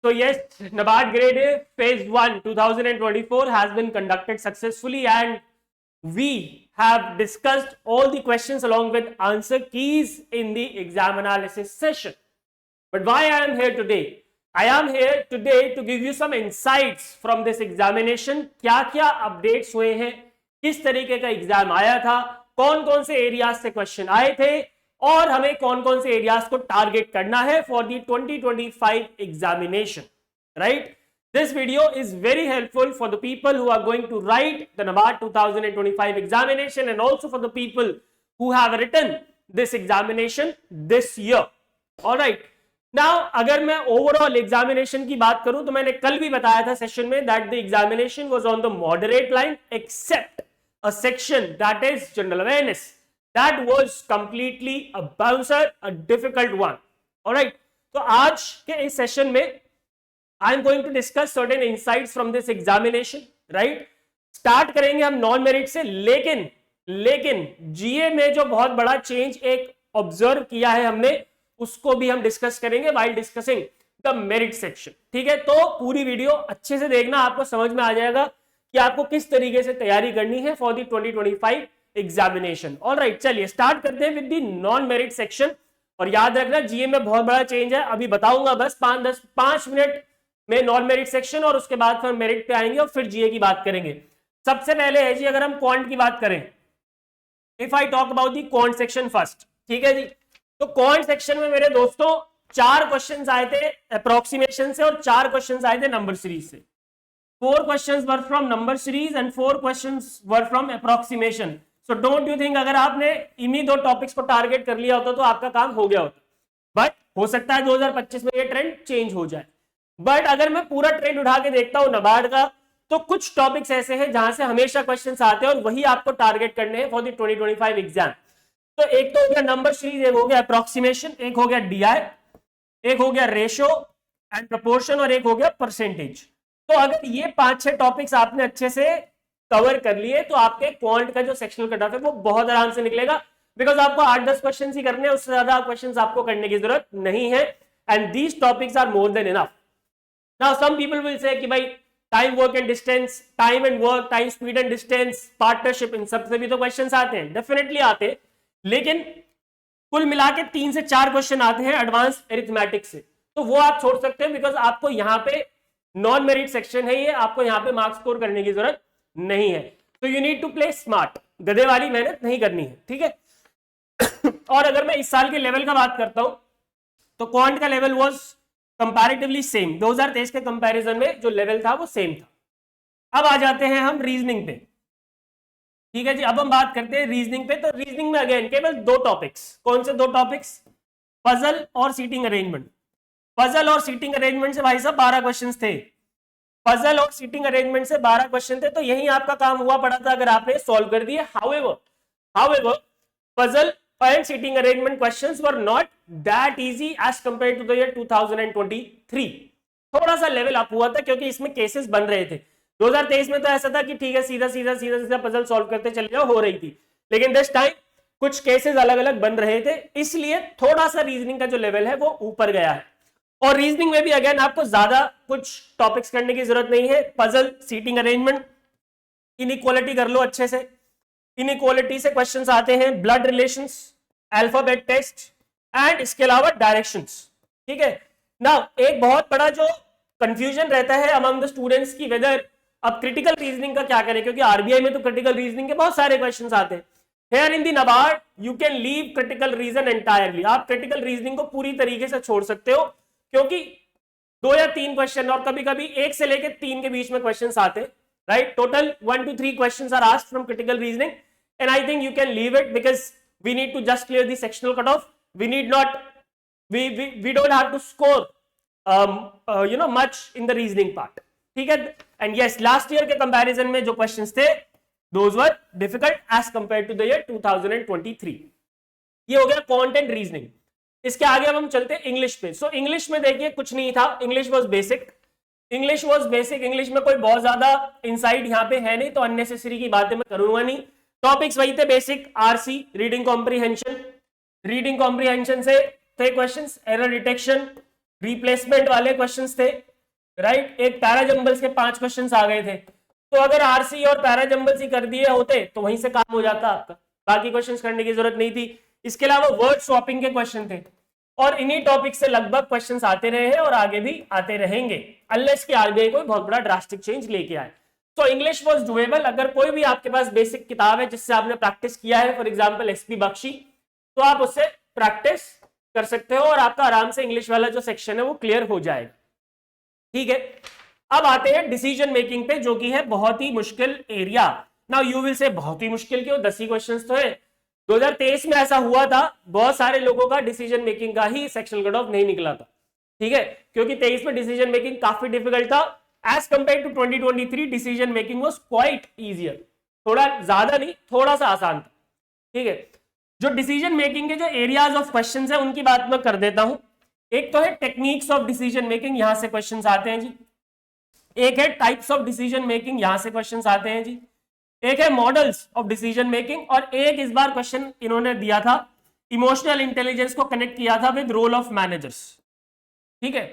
So yes, NABARD grade A phase 1 2024 has been conducted successfully, and we have discussed all the questions along with answer keys in the exam analysis session. But why I am here today? I am here today to give you some insights from this examination. क्या क्या updates हुए हैं, किस तरीके का exam आया था, कौन कौन से एरियाज से क्वेश्चन आए थे और हमें कौन कौन से एरियाज को टारगेट करना है for the 2025 examination, right? This video is very helpful for the people who are going to write the NABARD 2025 examination and also for the people who have written this examination this year. All right. Now, अगर मैं overall examination की बात करूं तो मैंने कल भी बताया था सेशन में that the examination was on the moderate line except a section that is general awareness. That was completely a bouncer, a difficult one. All right. तो आज के इस सेशन में I am going to discuss certain insights from this examination, right? Start करेंगे हम non merit से, लेकिन जीए में जो बहुत बड़ा चेंज एक ऑब्जर्व किया है हमने, उसको भी हम डिस्कस करेंगे while discussing the merit section. ठीक है, तो पूरी वीडियो अच्छे से देखना, आपको समझ में आ जाएगा कि आपको किस तरीके से तैयारी करनी है फॉर द 2025 एग्जामिनेशन. ऑलराइट, चलिए स्टार्ट करते हैं with the non merit section. और याद रखना जीए में बहुत बड़ा चेंज है, अभी बताऊंगा बस 5 मिनट में नॉन मेरिट सेक्शन, और उसके बाद फिर मेरिट पे आएंगे और फिर जीए की बात करेंगे. सबसे पहले है जी, अगर हम क्वांट की बात करें, if I talk about the quant section first, ठीक है जी, तो क्वांट सेक्शन में मेरे दोस्तों 4 क्वेश्चंस आए थे अप्रोक्सीमेशन से और 4 क्वेश्चंस आए थे नंबर सीरीज से. 4 questions were from number series and 4 questions were from approximation. So don't you think अगर आपने इन्हीं 2 टॉपिक्स को टारगेट कर लिया होता तो आपका काम हो गया होता, बट हो सकता है 2025 में ये ट्रेंड चेंज हो जाए. बट अगर मैं पूरा ट्रेंड उठा के देखता हूं नाबार्ड का, तो कुछ टॉपिक्स ऐसे हैं जहां से हमेशा क्वेश्चंस आते हैं और वही आपको टारगेट करने हैं फॉर द 2025 एग्जाम. तो एक तो हो गया नंबर सीरीज, एक हो गया अप्रोक्सीमेशन, एक हो गया डीआई, एक हो गया रेशो एंड प्रोपोर्शन और एक हो गया परसेंटेज. तो अगर ये 5-6 टॉपिक्स आपने अच्छे से कवर कर लिए तो आपके क्वांट का जो सेक्शनल कट ऑफ है वो बहुत आराम से निकलेगा, बिकॉज आपको 8-10 क्वेश्चन ही करने हैं, उससे ज्यादा क्वेश्चन आपको करने की जरूरत नहीं है. And these topics are more than enough. Now some people will say कि भाई time work and distance, time and work, time speed and distance, partnership, इन सब से भी तो क्वेश्चंस आते हैं. डेफिनेटली आते हैं, लेकिन कुल मिला के 3 से 4 क्वेश्चन आते हैं एडवांस अरिथमेटिक से, तो वो आप छोड़ सकते हैं, बिकॉज आपको यहाँ पे नॉन मेरिट सेक्शन है, ये आपको यहाँ पे मार्क्स स्कोर करने की जरूरत नहीं है. तो you need to play smart, गधे वाली मेहनत नहीं करनी है, ठीक है. और अगर मैं इस साल के लेवल का बात करता हूं तो क्वांट का लेवल वाज कंपैरेटिवली सेम. 2023 के कंपैरिजन में जो लेवल था वो सेम था. अब आ जाते हैं हम रीजनिंग पे, ठीक है जी. अब हम बात करते हैं रीजनिंग पे. तो रीजनिंग में अगेन केवल 2 टॉपिक्स. कौन से 2 टॉपिक्स? पजल और सीटिंग अरेंजमेंट. पजल और सीटिंग अरेंजमेंट से भाई साहब 12 क्वेश्चंस थे. पजल और सीटिंग अरेंजमेंट से 12 क्वेश्चन थे, तो यही आपका काम हुआ पड़ा था अगर आपने सॉल्व कर दिए. However puzzle and seating arrangement questions were not that easy as compared to the year 2023. थोड़ा सा लेवल अप हुआ था क्योंकि इसमें केसेस बन रहे थे. 2023 में तो ऐसा था कि ठीक है सीधा पजल सॉल्व करते चले जाओ, हो रही थी, लेकिन दिस टाइम कुछ केसेस अलग अलग बन रहे थे, इसलिए थोड़ा सा रीजनिंग का जो लेवल है वो ऊपर गया है. और रीजनिंग में भी अगेन आपको ज्यादा कुछ टॉपिक्स करने की जरूरत नहीं है. पजल, सीटिंग अरेंजमेंट, इनइक्वालिटी कर लो अच्छे से. इनइक्वालिटी से क्वेश्चंस आते हैं, blood relations, alphabet test and इसके अलावा डायरेक्शंस, ठीक है ना. एक बहुत बड़ा जो कंफ्यूजन रहता है अमंग द स्टूडेंट्स की वेदर अब क्रिटिकल रीजनिंग का क्या करें, क्योंकि आरबीआई में तो क्रिटिकल रीजनिंग के बहुत सारे क्वेश्चंस आते हैं. Here in the NABARD you can leave critical reason entirely. आप क्रिटिकल रीजनिंग को पूरी तरीके से छोड़ सकते हो, क्योंकि 2 या 3 क्वेश्चन और कभी कभी 1 से लेकर 3 के बीच में क्वेश्चन आते हैं, right. Total 1 to 3 questions are asked from critical reasoning, and I think you can leave it because we need to just clear the sectional cutoff. We don't have to score much in the reasoning part, ठीक है. And yes, last year के comparison में जो questions थे those were difficult as compared to the year 2023. ये हो गया content reasoning. इसके आगे अब हम चलते हैं इंग्लिश पे. सो इंग्लिश में देखिए कुछ नहीं था, इंग्लिश वाज बेसिक. इंग्लिश में कोई बहुत ज्यादा इनसाइट यहाँ पे है नहीं, तो अननेसेसरी की बातें मैं करूंगा नहीं. टॉपिक्स वही थे बेसिक, आरसी, रीडिंग कॉम्प्रिहेंशन से थे क्वेश्चंस, एरर डिटेक्शन, रिप्लेसमेंट वाले क्वेश्चंस थे, राइट। एक पैराजंबल्स के 5 क्वेश्चंस आ गए थे, तो अगर आरसी और पैराजंबल्स ही कर दिए होते तो वहीं से काम हो जाता आपका, बाकी क्वेश्चंस करने की जरूरत नहीं थी। इसके अलावा वर्ड स्वैपिंग के क्वेश्चन थे, और इन्हीं टॉपिक से लगभग क्वेश्चंस आते रहे हैं और आगे भी आते रहेंगे, अनलेस कि आरबीआई कोई बहुत बड़ा ड्रास्टिक चेंज लेके आए। तो इंग्लिश वाज डुएबल। अगर कोई भी आपके पास बेसिक किताब है जिससे आपने प्रैक्टिस किया है, फॉर एग्जांपल एसपी बख्शी, तो आप उससे प्रैक्टिस कर सकते हो और आपका आराम से इंग्लिश वाला जो सेक्शन है वो क्लियर हो जाएगा। ठीक है, अब आते हैं डिसीजन मेकिंग पे, जो कि है बहुत ही मुश्किल area. Now you will say बहुत ही मुश्किल क्यों, 10 ही क्वेश्चंस तो है। 2023 में ऐसा हुआ था, बहुत सारे लोगों का डिसीजन मेकिंग का ही सेक्शनल कट ऑफ नहीं निकला था। ठीक है, क्योंकि 23 में डिसीजन मेकिंग काफी डिफिकल्ट था as compare to 2023। Decision making was quite easier, थोड़ा ज्यादा नहीं, थोड़ा सा आसान था। ठीक है, जो डिसीजन मेकिंग के जो एरियाज ऑफ क्वेश्चंस है उनकी बात मैं कर देता हूं। एक तो है टेक्निक्स ऑफ डिसीजन मेकिंग, यहां से क्वेश्चंस आते हैं जी। एक है टाइप्स ऑफ डिसीजन मेकिंग, यहां से क्वेश्चंस आते हैं जी। एक है मॉडल्स ऑफ डिसीजन मेकिंग, और एक इस बार क्वेश्चन इन्होंने दिया था, इमोशनल इंटेलिजेंस को कनेक्ट किया था विद रोल ऑफ मैनेजर्स। ठीक है,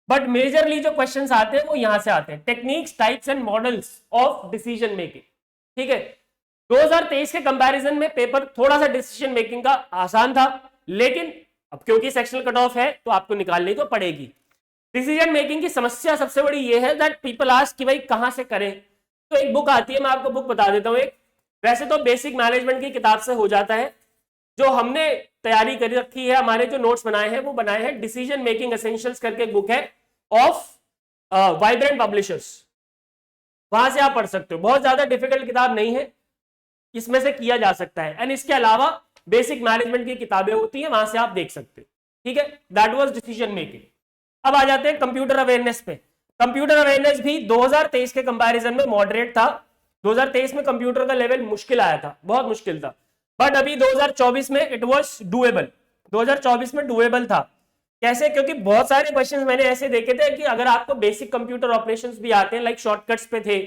बट मेजरली जो क्वेश्चंस आते हैं वो यहां से आते हैं, techniques, types and models of decision making. ठीक है, 2023 के कंपैरिजन में पेपर थोड़ा सा डिसीजन मेकिंग का आसान था, लेकिन अब क्योंकि सेक्शनल कट ऑफ है तो आपको निकालनी तो पड़ेगी। डिसीजन मेकिंग की समस्या सबसे बड़ी ये है दैट पीपल आस्क कि भाई कहां से करें। तो एक बुक आती है, मैं आपको बुक बता देता हूं। एक वैसे तो बेसिक मैनेजमेंट की किताब से हो जाता है, जो हमने तैयारी कर रखी है, हमारे जो नोट्स बनाए हैं वो बनाए हैं, डिसीजन मेकिंग एसेंशियल्स करके एक बुक है ऑफ वाइब्रेंट पब्लिशर्स, वहां से आप पढ़ सकते हो। बहुत ज्यादा डिफिकल्ट किताब नहीं है, इसमें से किया जा सकता है। एंड इसके अलावा बेसिक मैनेजमेंट की किताबें होती हैं, वहां से आप देख सकते हो। ठीक है, दैट वाज डिसीजन मेकिंग। अब आ जाते हैं कंप्यूटर अवेयरनेस पे। कंप्यूटर अवेयरनेस भी 2023 के कंपैरिजन में मॉडरेट था। 2023 में कंप्यूटर का लेवल मुश्किल आया था, बहुत मुश्किल था, बट अभी 2024 में इट वाज डुएबल। 2024 में डुएबल था। कैसे? क्योंकि बहुत सारे क्वेश्चंस मैंने ऐसे देखे थे कि अगर आपको बेसिक कंप्यूटर ऑपरेशंस भी आते हैं, लाइक शॉर्टकट्स पे थे,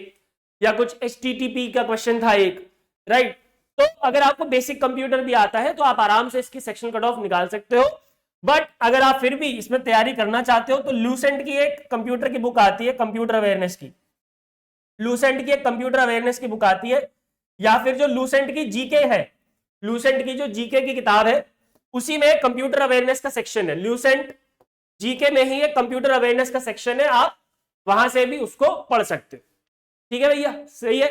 या कुछ HTTP का क्वेश्चन था एक, राइट। तो अगर आपको बेसिक कंप्यूटर भी आता है तो आप आराम से इसकी सेक्शन कट ऑफ निकाल सकते हो। बट अगर आप फिर भी इसमें तैयारी करना चाहते हो तो लूसेंट की एक कंप्यूटर की बुक आती है, कंप्यूटर अवेयरनेस की। लूसेंट की एक कंप्यूटर अवेयरनेस की बुक आती है, या फिर जो लूसेंट की जीके है, लूसेंट की जो जीके की किताब है, उसी में कंप्यूटर अवेयरनेस का सेक्शन है। लूसेंट जीके में ही एक कंप्यूटर अवेयरनेस का सेक्शन है, आप वहां से भी उसको पढ़ सकते हो। ठीक है भैया, सही है।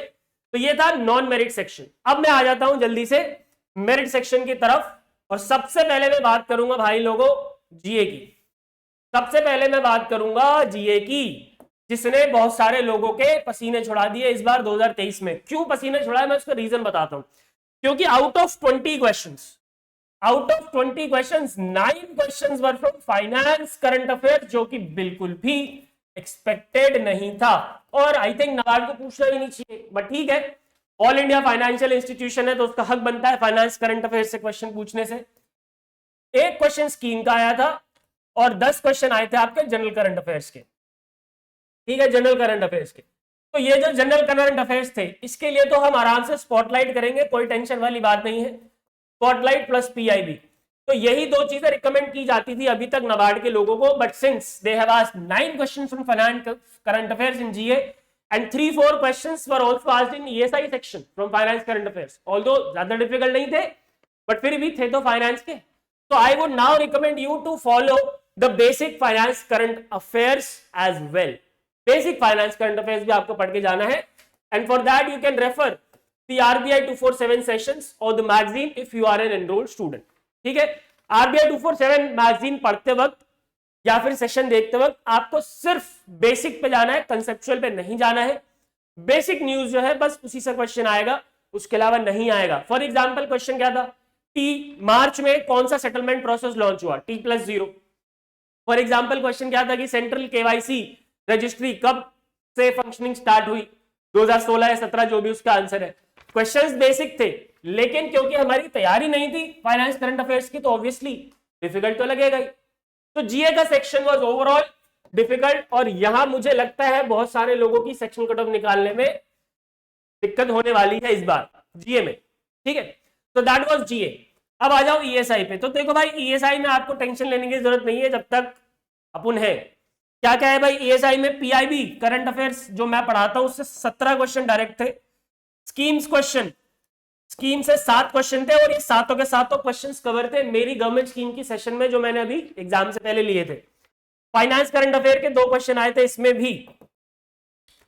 तो ये था नॉन मेरिट सेक्शन। अब मैं आ जाता हूं जल्दी से मेरिट सेक्शन की तरफ, और सबसे पहले मैं बात करूंगा भाई लोगों जीए की। सबसे पहले मैं बात करूंगा जीए की, जिसने बहुत सारे लोगों के पसीने छुड़ा दिए इस बार 2023 में। क्यों पसीने छुड़ाए, मैं उसका रीजन बताता हूं। क्योंकि out of 20 questions, 9 questions were from finance current affair, जो कि बिल्कुल भी एक्सपेक्टेड नहीं था, और आई थिंक नबार्ड को पूछना ही नहीं चाहिए, बट ठीक है, ऑल इंडिया फाइनेंशियल इंस्टीट्यूशन है तो उसका हक बनता है फाइनेंस करंट अफेयर से क्वेश्चन पूछने से। एक क्वेश्चन स्कीम का आया था और 10 क्वेश्चन आए थे आपके जनरल करंट अफेयर्स के। ठीक है, जनरल करंट अफेयर्स के। तो ये जो जनरल करंट अफेयर्स थे, इसके लिए तो हम आराम से स्पॉटलाइट करेंगे, कोई टेंशन वाली बात नहीं है। स्पॉटलाइट प्लस पीआईबी, तो यही दो चीजें रिकमेंड की जाती थी अभी तक नबार्ड के लोगों को। But since they have asked 9 questions from finance current affairs in GA and 3-4 questions were also asked in ESI section from finance current affairs, although ज्यादा डिफिकल्ट नहीं थे बट फिर भी थे तो फाइनेंस के। तो I would now recommend you to follow the basic finance current affairs as well. Basic finance current affairs भी आपको पढ़ के जाना है, and for that you can refer the RBI 247 sessions or the magazine if you are an enrolled student। ठीक है, RBI 247 magazine पढ़ते वक्त या फिर सेशन देखते वक्त आपको सिर्फ बेसिक पे जाना है, कंसेप्चुअल पे नहीं जाना है। बेसिक न्यूज जो है बस उसी से क्वेश्चन आएगा, उसके अलावा नहीं आएगा। फॉर एग्जांपल क्वेश्चन क्या था, मार्च में कौन सा सेटलमेंट प्रोसेस लॉन्च हुआ, T+0। फॉर एग्जांपल क्वेश्चन क्या था कि सेंट्रल केवाईसी रजिस्ट्री कब से फंक्शनिंग स्टार्ट हुई, 2016 या 17, जो भी उसका आंसर है। क्वेश्चंस बेसिक थे, लेकिन क्योंकि हमारी तैयारी नहीं थी फाइनेंस करंट अफेयर्स की, तो ऑब्वियसली डिफिकल्ट तो लगेगा ही। तो जीए का सेक्शन वाज ओवरऑल डिफिकल्ट, और यहां मुझे लगता है बहुत सारे लोगों की सेक्शन कट ऑफ निकालने में दिक्कत होने वाली है इस बार जीए में। ठीक है, तो दैट वाज जीए। अब आ जाओ ईएसआई पे। तो देखो भाई, ईएसआई में आपको टेंशन लेने की जरूरत नहीं है जब तक अपन है। क्या क्या है भाई ईएसआई में? पीआईबी करंट अफेयर्स जो मैं पढ़ाता हूं उससे 17 क्वेश्चन डायरेक्ट थे। स्कीम्स क्वेश्चन, स्कीम से 7 क्वेश्चन थे और ये सातों के सातों क्वेश्चंस कवर थे मेरी गवर्नमेंट स्कीम की सेशन में जो मैंने अभी एग्जाम से पहले लिए थे। फाइनेंस करंट अफेयर के 2 क्वेश्चन आए थे इसमें भी,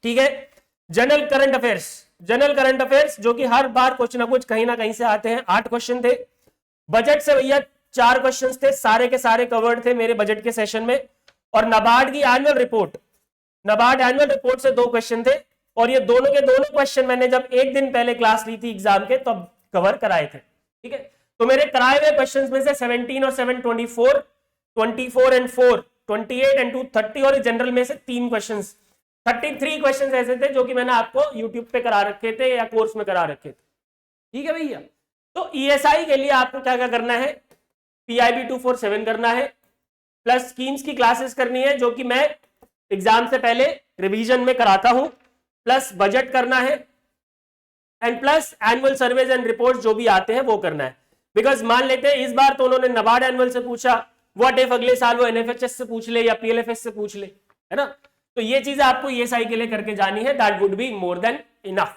ठीक है। General current affairs, general current affairs जो कि हर बार कुछ ना कुछ कहीं ना कहीं से आते हैं, 8 क्वेश्चन थे। बजट से भैया 4 क्वेश्चन थे, सारे के सारे कवर्ड थे मेरे बजट के सेशन में। और नाबार्ड की annual report, NABARD annual report से 2 क्वेश्चन थे और ये दोनों के दोनों क्वेश्चन मैंने जब एक दिन पहले क्लास ली थी एग्जाम के तब कवर कराए थे, ठीक है। तो मेरे कराए हुए क्वेश्चंस में से 17 और 7 24, 24 एंड 4 28 एंड 2 30 और जनरल में से 3 क्वेश्चंस 33 क्वेश्चंस ऐसे थे जो कि मैंने आपको यूट्यूब पे करा रखे थे या कोर्स में करा रखे थे, ठीक है भैया। तो ईएसआई के लिए आपको क्या क्या करना है? पीआईबी 247 करना है, प्लस स्कीम्स की क्लासेस करनी है जो कि मैं एग्जाम से पहले रिवीजन में कराता हूं, प्लस बजट करना है and plus annual surveys and report जो भी आते हैं वो करना है। बिकॉज मान लेते हैं इस बार तो उन्होंने नाबार्ड एनुअल से पूछा, व्हाट इफ अगले साल वो एनएफएचएस से पूछ ले या पीएलएफएस से पूछ ले, है ना। तो ये चीजें आपको ईएसआई के लिए करके जानी है, that would be more than enough,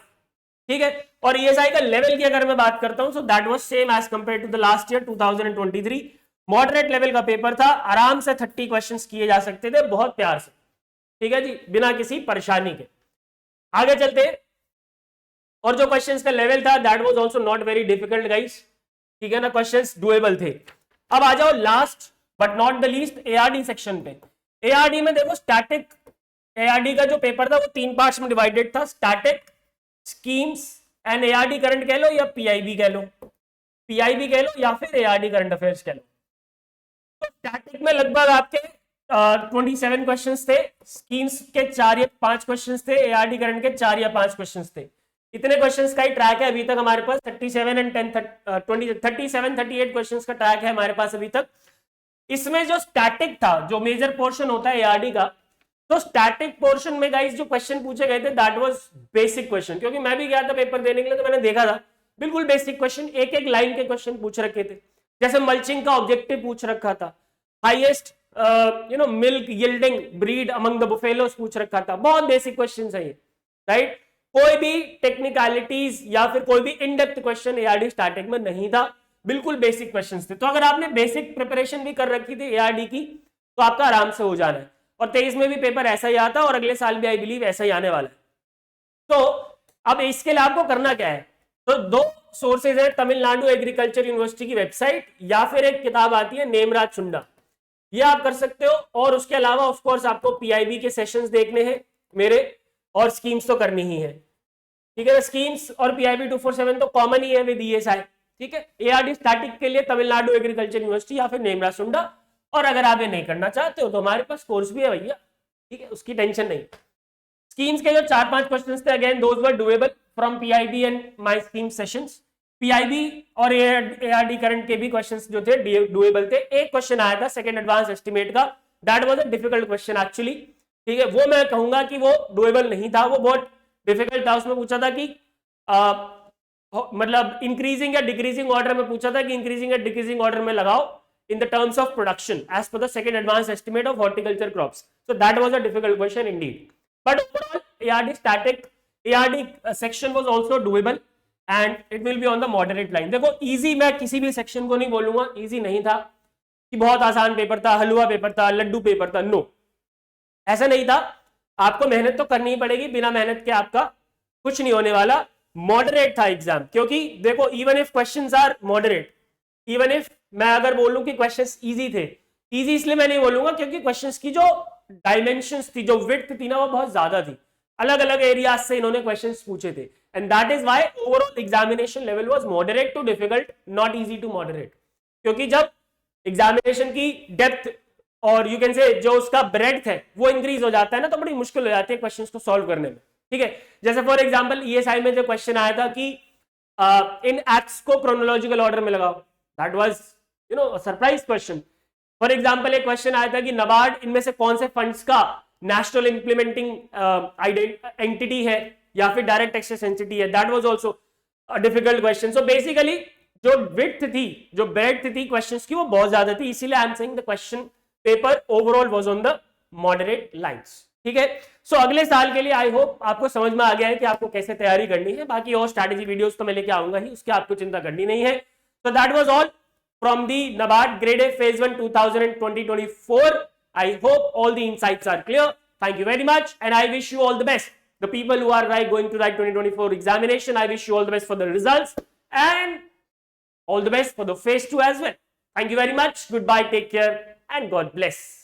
ठीक है। और ईएसआई का लेवल की अगर मैं बात करता हूं so that was same as compare to the last year 2023। Moderate level का पेपर था, आराम से 30 क्वेश्चंस किए जा सकते थे बहुत प्यार से, ठीक है जी, बिना किसी परेशानी के। आगे चलते हैं। और जो क्वेश्चंस का लेवल था that was also not very difficult guys, ठीक है ना, क्वेश्चंस डुएबल थे। अब आ जाओ last but not the least ARD section पे। एआरडी में देखो स्टैटिक, एआरडी का जो पेपर था वो 3 पार्ट्स में डिवाइडेड था, static, schemes and ARD current कह लो या पीआईबी कह लो, पीआईबी कह लो या फिर एआरडी करंट अफेयर्स कह लो। तो स्टैटिक में लगभग आपके 27 क्वेश्चंस थे, स्कीम्स के 4 या 5 क्वेश्चंस थे, एआरडी करंट के 4 या 5 क्वेश्चंस थे। इतने क्वेश्चंस का ही ट्रैक है अभी तक हमारे पास, 37 एंड 38 क्वेश्चंस का ट्रैक है हमारे पास अभी तक। इसमें जो स्टैटिक था, जो मेजर पोर्शन होता है एआरडी का, तो स्टैटिक पोर्शन में गाइस जो क्वेश्चन पूछे गए थे दैट वाज बेसिक क्वेश्चन, क्योंकि मैं भी गया था पेपर देने के लिए तो मैंने देखा था बिल्कुल बेसिक क्वेश्चन, एक एक लाइन के क्वेश्चन पूछ रखे थे। जैसे मल्चिंग का ऑब्जेक्टिव पूछ रखा था, highest milk yielding breed among the buffaloes पूछ रखा था, बहुत बेसिक क्वेश्चन है ये, राइट। कोई भी टेक्निकलिटीज या फिर कोई भी in depth question ARD static में नहीं था, बिल्कुल बेसिक क्वेश्चंस थे। तो अगर आपने बेसिक प्रिपरेशन भी कर रखी थी एआरडी की तो आपका आराम से हो जाना है। और 23 में भी पेपर ऐसा ही आता और अगले साल भी आई बिलीव ऐसा ही आने वाला है। तो अब इसके लिए आपको करना क्या है? तो 2 सोर्सेज है, तमिलनाडु एग्रीकल्चर यूनिवर्सिटी की वेबसाइट या फिर एक किताब आती है नेमराज चुंडा, ये आप कर सकते हो। और उसके अलावा ऑफ कोर्स आपको पीआईबी के सेशंस देखने हैं मेरे, और स्कीम्स तो करनी ही है, ठीक है। स्कीम्स और पीआईबी 247 तो कॉमन ही है विद ईएसआई, ठीक है। एआरडी स्टैटिक के लिए तमिलनाडु एग्रीकल्चर यूनिवर्सिटी या फिर नेमराज चुंडा, और अगर आप ये नहीं करना चाहते हो तो हमारे पास कोर्स भी है भैया, ठीक है, उसकी टेंशन नहीं। स्कीम्स के जो 4-5 क्वेश्चंस थे again those were doable from PIB and my scheme sessions. PIB और एआरडी करंट के भी क्वेश्चंस जो थे डुएबल थे। एक क्वेश्चन आया था सेकंड एडवांस एस्टिमेट का, that was a difficult question actually, ठीक है। वो मैं कहूंगा कि वो डुएबल नहीं था, वो बहुत डिफिकल्ट था। उसमें पूछा था कि मतलब इंक्रीजिंग या डिक्रीजिंग ऑर्डर में पूछा था कि इंक्रीजिंग या डिक्रीजिंग ऑर्डर में लगाओ in the terms of production as per the second advanced estimate of horticulture crops. So that was a difficult question indeed. But overall, ARD static, ARD section was also doable and it will be on the moderate line. देखो easy मैं किसी भी section को नहीं बोलूंगा, easy नहीं था कि बहुत आसान पेपर था, हलवा पेपर था, लड्डू पेपर था, no, ऐसा नहीं था। आपको मेहनत तो करनी ही पड़ेगी, बिना मेहनत के आपका कुछ नहीं होने वाला। मॉडरेट था एग्जाम, क्योंकि देखो even if questions are moderate, even if मैं अगर बोलूं कि क्वेश्चंस इजी थे, इजी इसलिए मैं नहीं बोलूंगा क्योंकि क्वेश्चंस की जो डायमेंशंस थी, जो विड्थ थी ना, वो बहुत ज्यादा थी, अलग अलग एरियाज से इन्होंने क्वेश्चंस पूछे थे, and that is why overall examination level was moderate to difficult, not easy to moderate. क्योंकि जब एग्जामिनेशन की डेप्थ और यू कैन से जो उसका ब्रेड्थ है वो इंक्रीज हो जाता है ना, तो बड़ी मुश्किल हो जाती है क्वेश्चंस को सॉल्व करने में, ठीक है। जैसे फॉर एग्जाम्पल ईएसआई में जो क्वेश्चन आया था कि इन एक्ट्स को क्रोनोलॉजिकल ऑर्डर में लगाओ, that was surprise question. For example एक क्वेश्चन आया था कि नाबार्ड इनमें से कौन से फंड्स का नेशनल इंप्लीमेंटिंग एंटिटी है या फिर डायरेक्ट एक्सेस एंटिटी है, that was also a difficult question. So basically जो विड्थ थी, जो ब्रेड्थ थी क्वेश्चंस की, वो बहुत ज्यादा थी, इसीलिए I am saying the question paper overall was on the moderate lines. ठीक है, सो अगले साल के लिए आई होप आपको समझ में आ गया है कि आपको कैसे तैयारी करनी है। बाकी और स्ट्रैटेजी वीडियोस तो मैं लेके आऊंगा ही, उसकी आपको चिंता करनी नहीं है। So that was all from the NABARD Grade A Phase 1 2020-24. I hope all the insights are clear. Thank you very much and I wish you all the best. The people who are going to write 2024 examination, I wish you all the best for the results and all the best for the Phase 2 as well. Thank you very much. Goodbye, take care and God bless.